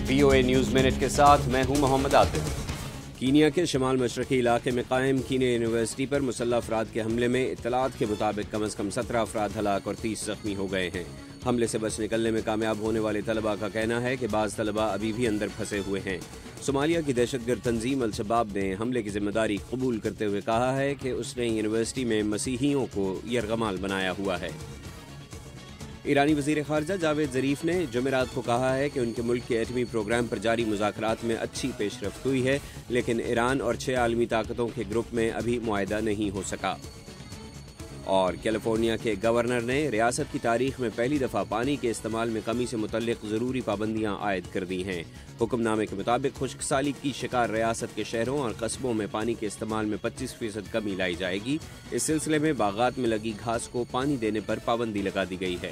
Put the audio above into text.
VOA news minute کے ساتھ میں ہوں محمد عاطف۔ کینیا کے شمال مشرقی علاقے میں قائم کینیا یونیورسٹی پر مسلح افراد کے حملے میں اطلاعات کے مطابق کم از کم 17 افراد ہلاک اور 30 زخمی ہو گئے ہیں۔ حملے سے بچ نکلنے میں کامیاب ہونے والے طلباء کا کہنا ہے کہ بعض طلباء ابھی بھی اندر پھنسے ہوئے ہیں۔ صومالیہ کی دہشت گرد تنظیم الشباب نے حملے کی ذمہ داری قبول کرتے ہوئے کہا ہے کہ اس نے یونیورسٹی میں مسیحیوں کو یرغمال بنایا ہوا ہے۔ ایرانی وزیر خارجہ جاوید ظریف نے جمعرات کو کہا ہے کہ ان کے ملک کے ایٹمی پروگرام پر جاری مذاکرات میں اچھی پیش رفت ہوئی ہے، لیکن ایران اور 6 عالمی طاقتوں کے گروپ میں ابھی معاہدہ نہیں ہو سکا۔ اور کیلیفورنیا کے گورنر نے ریاست کی تاریخ میں پہلی دفعہ پانی کے استعمال میں کمی سے متعلق ضروری پابندیاں عائد کر دی ہیں۔ حکم نامے کے مطابق خشک سالی کی شکار ریاست کے شہروں اور قصبوں میں پانی کے استعمال میں 25% کمی لائی جائے گی۔ اس سلسلے میں باغات میں لگی گھاس کو پانی دینے پر پابندی لگا دی گئی ہے۔